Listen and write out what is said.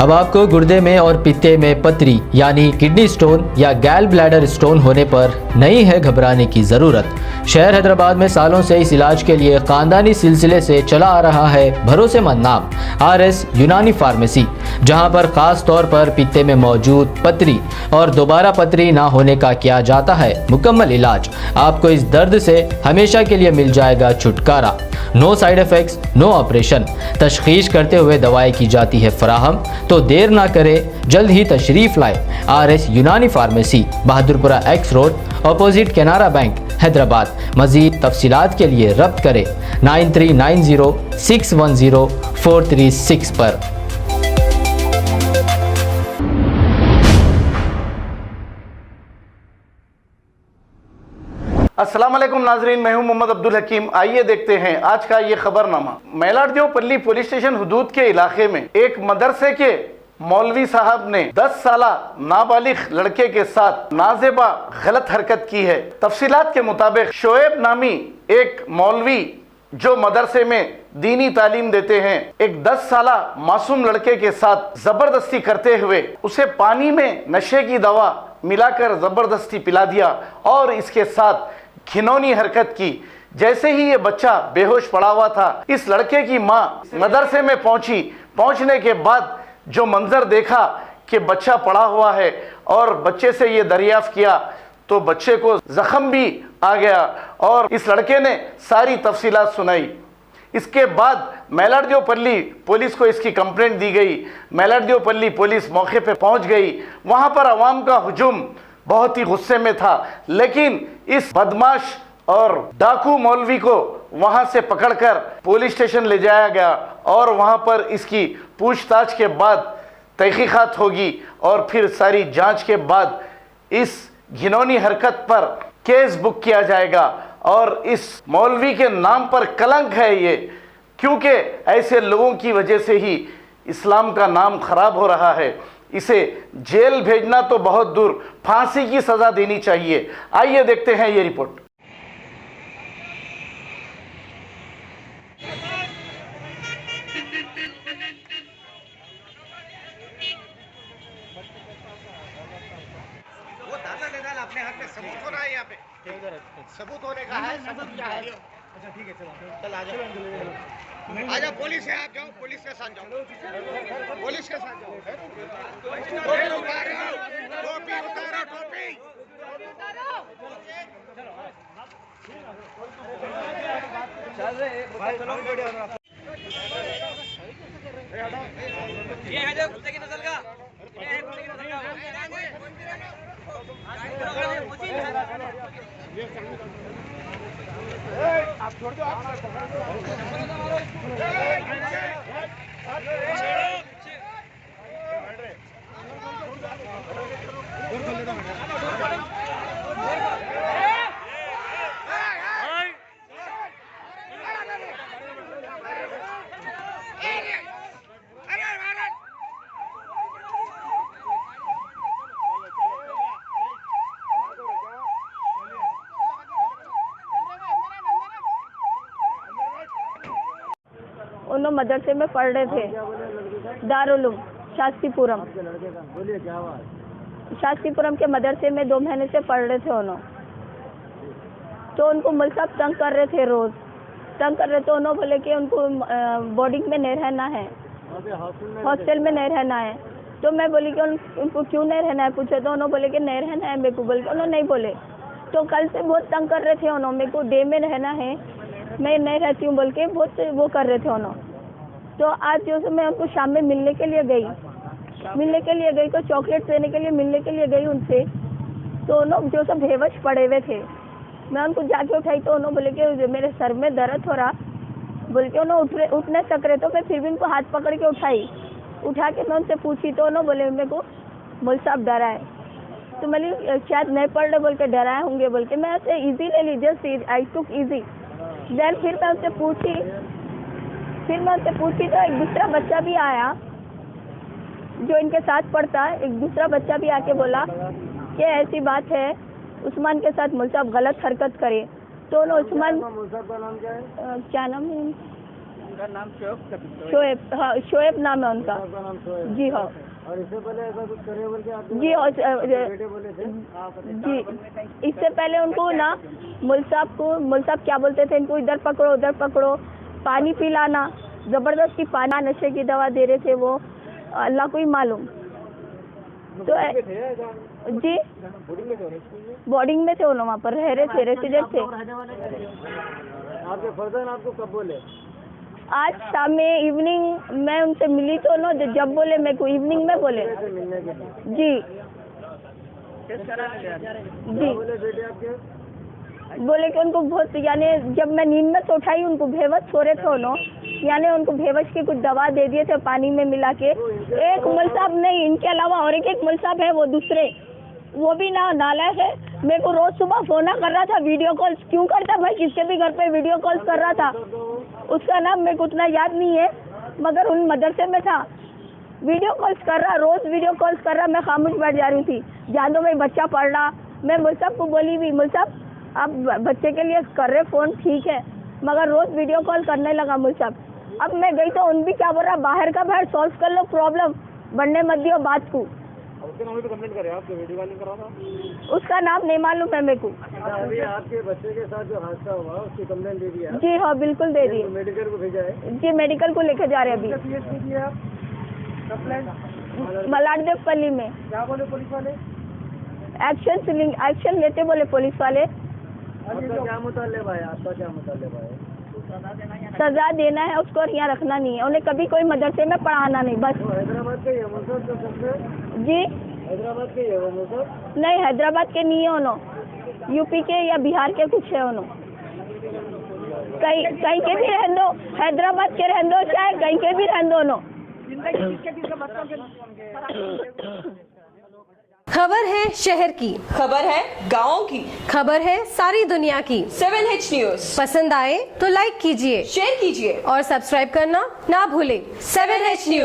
अब आपको गुर्दे में और पित्ते में पथरी यानी किडनी स्टोन या गैल ब्लैडर स्टोन होने पर नहीं है घबराने की ज़रूरत। शहर हैदराबाद में सालों से इस इलाज के लिए खानदानी सिलसिले से चला आ रहा है भरोसेमंद नाम RS यूनानी फार्मेसी, जहां पर खास तौर पर पित्ते में मौजूद पथरी और दोबारा पथरी ना होने का किया जाता है मुकम्मल इलाज। आपको इस दर्द से हमेशा के लिए मिल जाएगा छुटकारा। No side effects, no operation, तशखीस करते हुए दवाएं की जाती है फराहम। तो देर ना करें, जल्द ही तशरीफ़ लाए RS यूनानी pharmacy, Bahadurpura X road, opposite Canara bank, Hyderabad. मज़ीद तफसीलात के लिए रब्त करें 9390610436 पर। अस्सलाम वालेकुम नाजरीन, मैं हूं मोहम्मद अब्दुल हकीम। आइए देखते हैं आज का ये खबरनामा। मेलारदेवपल्ली पुलिस स्टेशन हुदूद के इलाके में एक मदरसे के मौलवी साहब ने 10 साला नाबालिग लड़के के साथ नाजेबा गलत हरकत की है। तफसीलात के मुताबिक शोएब नामी एक मौलवी जो मदरसे में दीनी तालीम देते हैं, एक 10 साला मासूम लड़के के साथ जबरदस्ती करते हुए उसे पानी में नशे की दवा मिलाकर जबरदस्ती पिला दिया और इसके साथ घिनौनी हरकत की। जैसे ही ये बच्चा बेहोश पड़ा हुआ था, इस लड़के की माँ मदरसे में पहुंची। पहुंचने के बाद जो मंजर देखा कि बच्चा पड़ा हुआ है और बच्चे से ये दरियाफ्त किया तो बच्चे को जख्म भी आ गया और इस लड़के ने सारी तफसीलात सुनाई। इसके बाद मेलारदेवपल्ली पुलिस को इसकी कंप्लेंट दी गई। मेलारदेवपल्ली पुलिस मौके पे पहुंच गई। वहां पर अवाम का हुजूम बहुत ही गुस्से में था, लेकिन इस बदमाश और डाकू मौलवी को वहां से पकड़कर पुलिस स्टेशन ले जाया गया और वहां पर इसकी पूछताछ के बाद तहकीकात होगी और फिर सारी जांच के बाद इस घिनौनी हरकत पर केस बुक किया जाएगा। और इस मौलवी के नाम पर कलंक है ये, क्योंकि ऐसे लोगों की वजह से ही इस्लाम का नाम खराब हो रहा है। इसे जेल भेजना तो बहुत दूर, फांसी की सजा देनी चाहिए। आइए देखते हैं ये रिपोर्ट। वो दादा ले डाल अपने हाथ में सबूत हो रहा है। यहाँ पे सबूत होने का है। सबूत क्या है? अच्छा ठीक है, चलो चल आ जाओ। आजा, पुलिस से आप जाओ, पुलिस के साथ जाओ, पुलिस के साथ जाओ। टोपी उतारो, टोपी उतारो, टोपी चल रे ये है जो कुत्ते की नस्ल का, ये है कुत्ते की नस्ल का। आप छोड़ दो, आप उन्होंने मदरसे में पढ़ रहे थे, दारुल शास्त्रीपुरम। शास्त्रीपुरम के मदरसे में 2 महीने से पढ़ रहे थे उन्होंने। तो उनको मौलवी साहब तंग कर रहे थे, रोज तंग कर रहे थे। उन्होंने बोले कि उनको बोर्डिंग में नहीं रहना है, हॉस्टल में नहीं रहना है। तो मैं बोली कि उनको क्यों नहीं रहना है, पूछे तो उन्होंने बोले कि नहीं रहना है मेरे को, बोल के उन्होंने नहीं बोले। तो कल से बहुत तंग कर रहे थे उन्होंने, मेरे को डे में रहना है, मैं नहीं रहती हूँ बोल के बहुत वो कर रहे थे उन्होंने। तो आज जो मैं उनको शाम में मिलने के लिए गई, तो चॉकलेट देने के लिए मिलने के लिए गई उनसे। तो उन्होंने जो सब बेहोश पड़े हुए थे, मैं उनको जाके उठाई तो उन्होंने बोले कि मेरे सर में दर्द हो रहा बोल के उन्होंने उठ नहीं सक रहे। तो मैं फिर भी उनको हाथ पकड़ के उठा के मैं उनसे पूछी तो उन्होंने बोले मेरे को मौलवी साहब डरा है। तो मैंने शायद नहीं पढ़ रहे बोल के डराए होंगे बोल के मैं उसे ईजी ले ली, just I took easy. Then फिर मैं उनसे पूछी तो एक दूसरा बच्चा भी आया जो इनके साथ पढ़ता है। एक दूसरा बच्चा भी आके बोला कि ऐसी बात है, उस्मान के साथ मौलवी साहब गलत हरकत करे। तो उस्मान, क्या नाम है, शोएब, हाँ शोएब नाम है उनका। जी हाँ। और इससे पहले ऐसा कुछ करे बोल के आप जी और बेटे बोले थे? जी इससे पहले उनको ना मुल साहब क्या बोलते थे, इनको इधर पकड़ो उधर पकड़ो, पानी पिलाना, जबरदस्ती पानी, नशे की दवा दे रहे थे वो, अल्लाह को ही मालूम। तो जी बोर्डिंग में थे वो, वहाँ पर रह रहे थे, रेसिडेंट थे। आपके फर्जन आपको कब बोले? आज शाम में इवनिंग मैं उनसे मिली तो ना, जब बोले मेरे को इवनिंग में बोले। मिलने के लिए जी जी बोले बेटे आपके? बोले कि उनको बहुत, यानी जब मैं नींद में से उठाई उनको बेहोश हो रहे थे उन्होंने, यानी उनको बेहोश की कुछ दवा दे दिए थे पानी में मिला के। एक मुल साहब नहीं, इनके अलावा और एक मुल साहब है, वो दूसरे, वो भी ना नालायक है। मेरे को रोज सुबह फोन कर रहा था, वीडियो कॉल क्यों करता भाई, किसके भी घर पे वीडियो कॉल कर रहा था। उसका नाम मेरे को उतना याद नहीं है, मगर उन मदरसे में था, वीडियो कॉल्स कर रहा, रोज वीडियो कॉल्स कर रहा। मैं खामोश बैठ जा रही थी, जान दो भाई बच्चा पढ़ रहा। मैं मुल साहब को बोली भी, मुल साहब आप बच्चे के लिए कर रहे फ़ोन ठीक है, मगर रोज़ वीडियो कॉल करने लगा मुझ साहब। अब मैं गई तो उन भी क्या बोल रहा, बाहर का बाहर सॉल्व कर लो, प्रॉब्लम बढ़ने मत दियो बात को। उसके नाम पे कंप्लेंट करे, आपके वीडियो कॉलिंग करा था? उसका नाम नहीं मालूम है मेरे को। अभी आपके बच्चे के साथ जो हादसा हुआ उसकी कंप्लेंट दे दी है? जी हाँ बिल्कुल दे दी। मेडिकल को भेजा है? जी मेडिकल को लेके जा रहे अभी मलाडदेव पल्ली में। क्या बोले पुलिस वाले? एक्शन लेते बोले पुलिस वाले। आपका क्या मुतालिब है? आपका क्या मुतालिब है? सजा देना है उसको और यहाँ रखना नहीं है, उन्हें कभी कोई मदरसे में पढ़ाना नहीं बस। हैदराबाद के ये मुसद तो सबसे? जी हैदराबाद के ये वो मुसद? नहीं हैदराबाद के नहीं है उन्होंने, यूपी के या बिहार के कुछ है उन्होंने, कहीं के भी रहने दो, हैदराबाद के रहने दो चाहे कहीं के भी रहने दो उन्होंने। खबर है शहर की, खबर है गाँव की, खबर है सारी दुनिया की। 7H न्यूज पसंद आए तो लाइक कीजिए, शेयर कीजिए और सब्सक्राइब करना ना भूलें। 7H news.